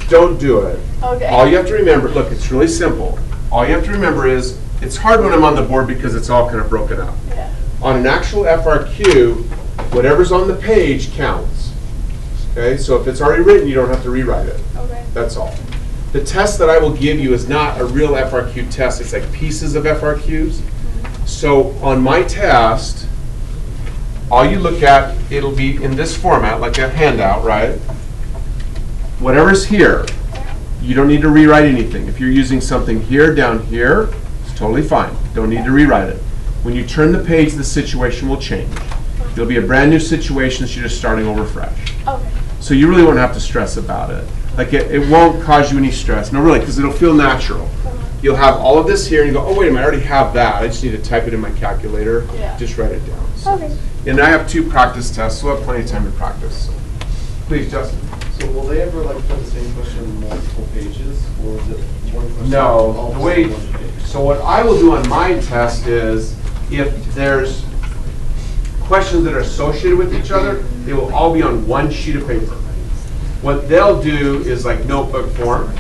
don't do it. Okay. All you have to remember, look, it's really simple. All you have to remember is, it's hard when I'm on the board because it's all kind of broken up. Yeah. On an actual FRQ, whatever's on the page counts. Okay, so if it's already written, you don't have to rewrite it. Okay. That's all. The test that I will give you is not a real FRQ test. It's like pieces of FRQs. So on my test, all you look at, it'll be in this format, like a handout, right? Whatever's here, you don't need to rewrite anything. If you're using something here, down here, it's totally fine. Don't need to rewrite it. When you turn the page, the situation will change. It'll be a brand new situation, so you're just starting over fresh. Okay. So you really won't have to stress about it. Like it won't cause you any stress. No, really, because it'll feel natural. You'll have all of this here, and you go, oh, wait a minute, I already have that. I just need to type it in my calculator. Yeah. Just write it down. So. Okay. And I have 2 practice tests, so we'll have plenty of time to practice. So. Please, Justin. So will they ever like put the same question on multiple pages, or is it one question? No, all the way, on one page? so what I will do on my test is, if there's questions that are associated with each other, they will all be on one sheet of paper. What they'll do is like notebook form.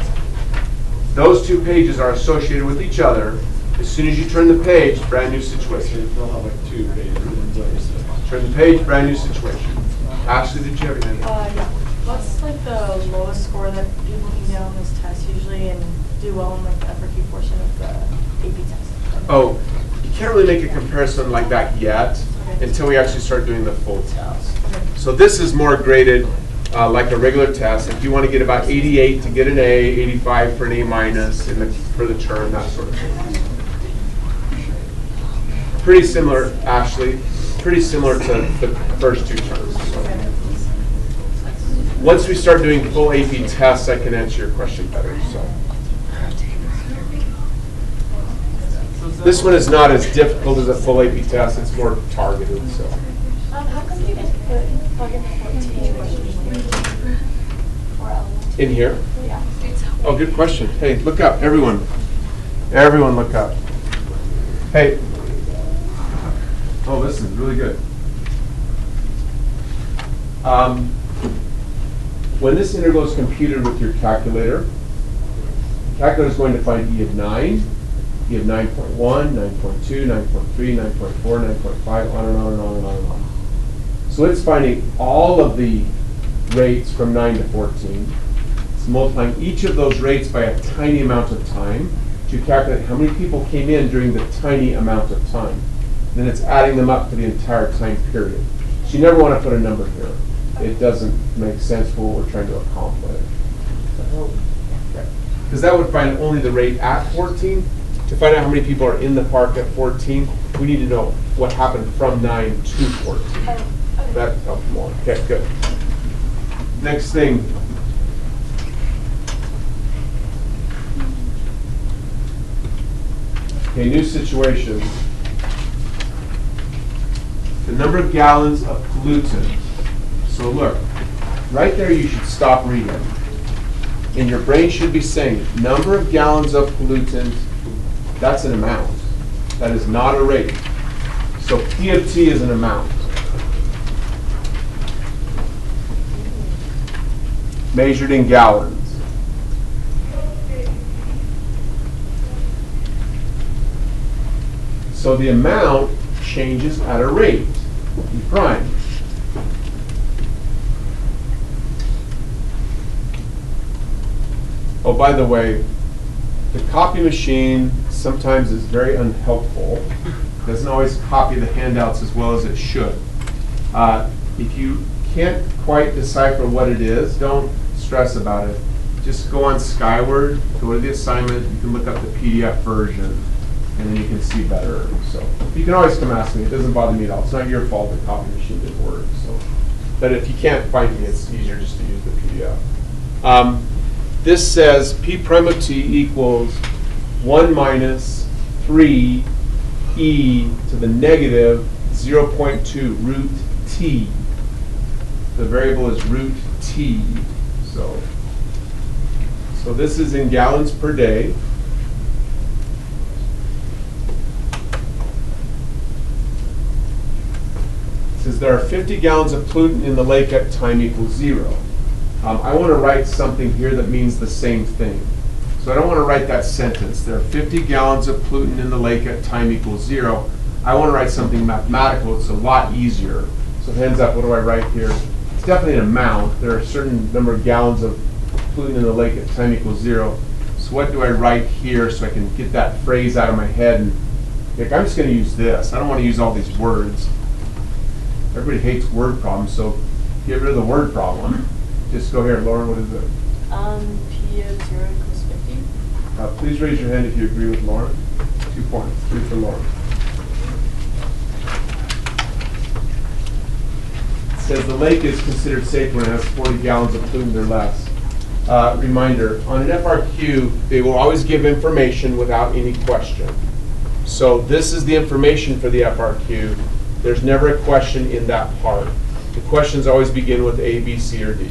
Those 2 pages are associated with each other. As soon as you turn the page, brand new situation. They'll have like 2 pages. Turn the page, brand new situation. Ashley, did you have anything? Yeah. What's like the lowest score that people can get on this test usually and do well in like the FRQ portion of the AP test? Oh, you can't really make a comparison like that yet until we actually start doing the full test. So this is more graded like a regular test. If you want to get about 88 to get an A, 85 for an A minus for the term, that sort of thing. Pretty similar, Ashley. Pretty similar to the first 2 terms. Once we start doing full AP tests, I can answer your question better. So this one is not as difficult as a full AP test. It's more targeted. So. How come you guys plug in 14 questions In here? Yeah. Oh, good question. Hey, look up, everyone. Everyone look up. Hey. Oh, this is really good. When this integral is computed with your calculator, the calculator is going to find E of 9, E of 9.1, 9.2, 9.3, 9.4, 9.5, on and on and on and on and on. So it's finding all of the rates from 9 to 14. It's multiplying each of those rates by a tiny amount of time to calculate how many people came in during the tiny amount of time. Then it's adding them up for the entire time period. So you never want to put a number here. It doesn't make sense for what we're trying to accomplish. Because that would find only the rate at 14. To find out how many people are in the park at 14, we need to know what happened from 9 to 14. That helps more. Okay, good. Next thing. Okay, new situation. The number of gallons of pollutant. So look, right there you should stop reading. And your brain should be saying, number of gallons of pollutant, that's an amount. That is not a rate. So P of T is an amount. Measured in gallons. So the amount changes at a rate, E prime. Oh, by the way, the copy machine sometimes is very unhelpful. It doesn't always copy the handouts as well as it should. If you can't quite decipher what it is, don't stress about it. Just go on Skyward, go to the assignment, you can look up the PDF version, and then you can see better. So you can always come ask me. It doesn't bother me at all. It's not your fault the copy machine didn't work. So, but if you can't find me, it's easier just to use the PDF. This says P prime of T equals 1 minus 3 e to the negative 0.2 root T. The variable is root T. So this is in gallons per day. It says there are 50 gallons of pollutant in the lake at time equals 0. I want to write something here that means the same thing. So I don't want to write that sentence. There are 50 gallons of pollutant in the lake at time equals 0. I want to write something mathematical. It's a lot easier. So hands up, what do I write here? It's definitely an amount. There are a certain number of gallons of pollutant in the lake at time equals 0. So what do I write here so I can get that phrase out of my head? And I'm just going to use this. I don't want to use all these words. Everybody hates word problems, so get rid of the word problem. Just go here. Lauren, what is it? P of 0 equals 50. Please raise your hand if you agree with Lauren. 2 points. 3 for Lauren. It says the lake is considered safe when it has 40 gallons of pollutant or less. Reminder, on an FRQ, they will always give information without any question. So this is the information for the FRQ. There's never a question in that part. The questions always begin with A, B, C, or D.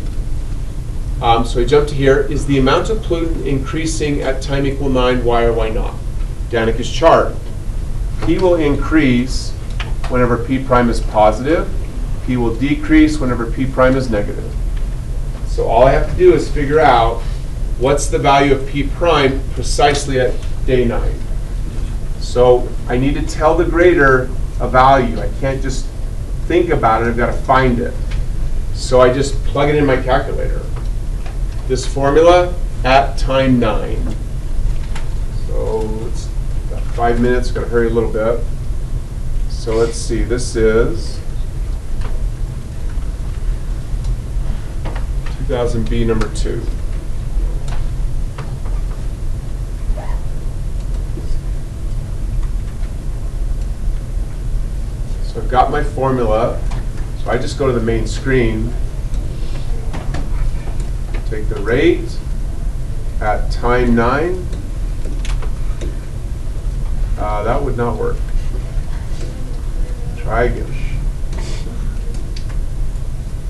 So we jump to here. Is the amount of pollutant increasing at time equal 9? Why or why not? Danica's chart. P will increase whenever P prime is positive. P will decrease whenever P prime is negative. So all I have to do is figure out what's the value of P prime precisely at day 9. So I need to tell the grader a value. I can't just think about it. I've got to find it. So I just plug it in my calculator. This formula at time 9. So it's got 5 minutes. Got to hurry a little bit. So let's see. This is 2000B number 2. So I've got my formula. So I just go to the main screen, take the rate at time 9. That would not work. Try again.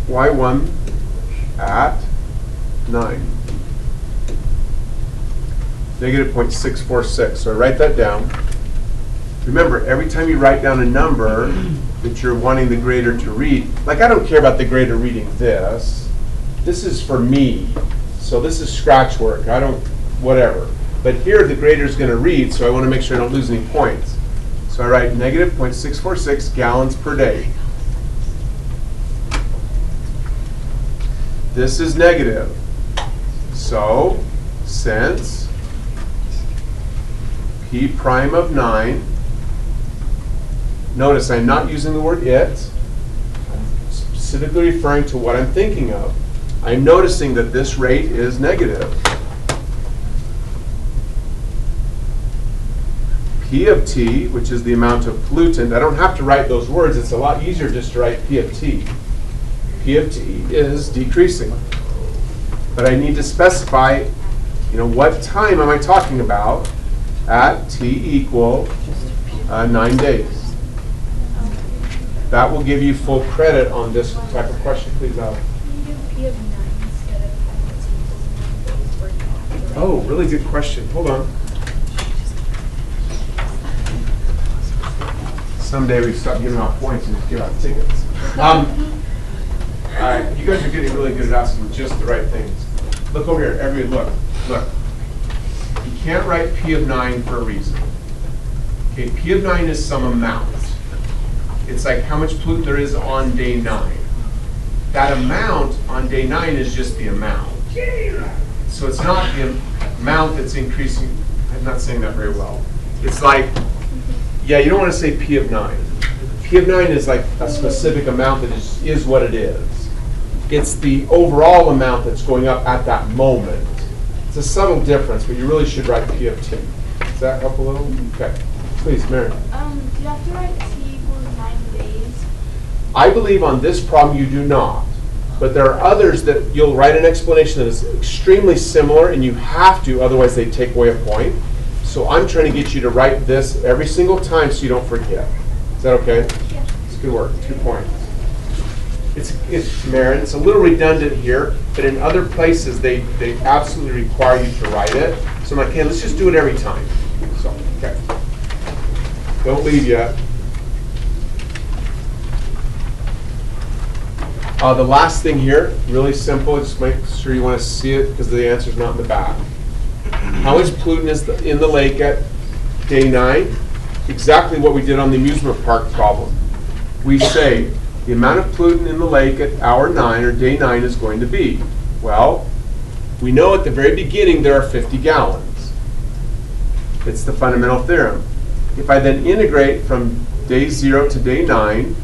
Y1 at 9. Negative 0.646. So I write that down. Remember, every time you write down a number that you're wanting the grader to read, like I don't care about the grader reading this. This is for me. So this is scratch work. I don't, whatever. But here the grader's going to read, so I want to make sure I don't lose any points. So I write negative 0.646 gallons per day. This is negative. So since P prime of 9, notice I'm not using the word it. I'm specifically referring to what I'm thinking of. I'm noticing that this rate is negative. P of T, which is the amount of pollutant, I don't have to write those words. It's a lot easier just to write P of T. P of T is decreasing. But I need to specify, what time am I talking about at T equal 9 days. That will give you full credit on this type of question. Please, Al. Can you do P of 9 instead of T equals 9 days? Oh, really good question. Hold on. Someday we stop giving out points and just give out tickets. All right, you guys are getting really good at asking just the right things. Look over here. Everybody, look. You can't write P of 9 for a reason. Okay, P of 9 is some amount. It's like how much pollutant there is on day 9. That amount on day 9 is just the amount. So it's not the amount that's increasing. I'm not saying that very well. It's like, yeah, you don't want to say P of 9. P of 9 is like a specific amount that is what it is. It's the overall amount that's going up at that moment. It's a subtle difference, but you really should write P of T. Does that help a little? Okay. Please, Mary. Do you have to write T equals 9 days? I believe on this problem you do not. But there are others that you'll write an explanation that is extremely similar, and you have to, otherwise they take away a point. So I'm trying to get you to write this every single time so you don't forget. Is that okay? Yeah. It's good work. 2 points. it's Maren, it's a little redundant here, but in other places they absolutely require you to write it. So I'm like, hey, let's just do it every time. So, okay. Don't leave yet. The last thing here, really simple, just make sure you want to see it because the answer's not in the back. How much pollutant is in the lake at day 9? Exactly what we did on the amusement park problem. We say the amount of pollutant in the lake at hour 9 or day 9 is going to be. Well, we know at the very beginning there are 50 gallons. It's the fundamental theorem. If I then integrate from day 0 to day 9,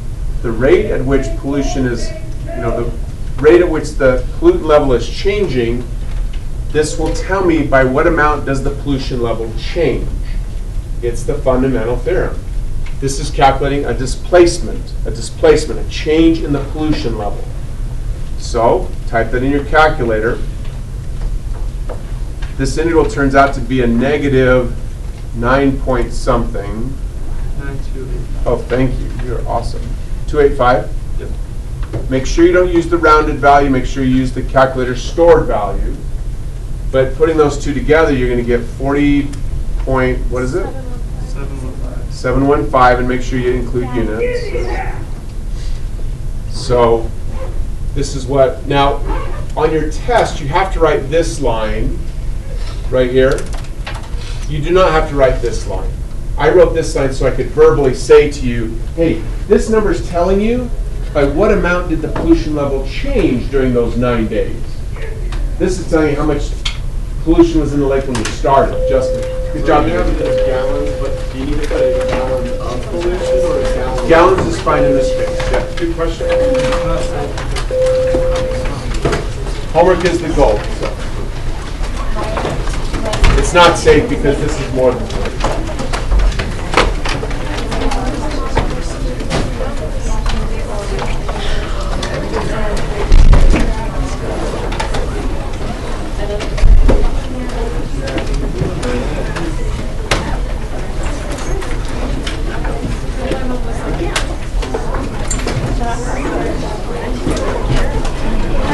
the rate at which pollution is, the rate at which the pollutant level is changing, this will tell me by what amount does the pollution level change. It's the fundamental theorem. This is calculating a displacement, a change in the pollution level. So, type that in your calculator. This integral turns out to be a negative 9 point something. 928. Oh, thank you. You're awesome. 285? Yep. Make sure you don't use the rounded value. Make sure you use the calculator's stored value. But putting those two together, you're going to get 40 point, what is it? 715. 715, and make sure you include units. So this is what, now on your test, you have to write this line right here. You do not have to write this line. I wrote this line so I could verbally say to you, hey, this number is telling you by what amount did the pollution level change during those 9 days. This is telling you how much pollution was in the lake when you started. Justin, good job. You have it as gallons, but do you need to put a gallon of pollution or a gallon? Gallons is fine in this case. Yeah, good question. Homework is the goal. So. It's not safe because this is more than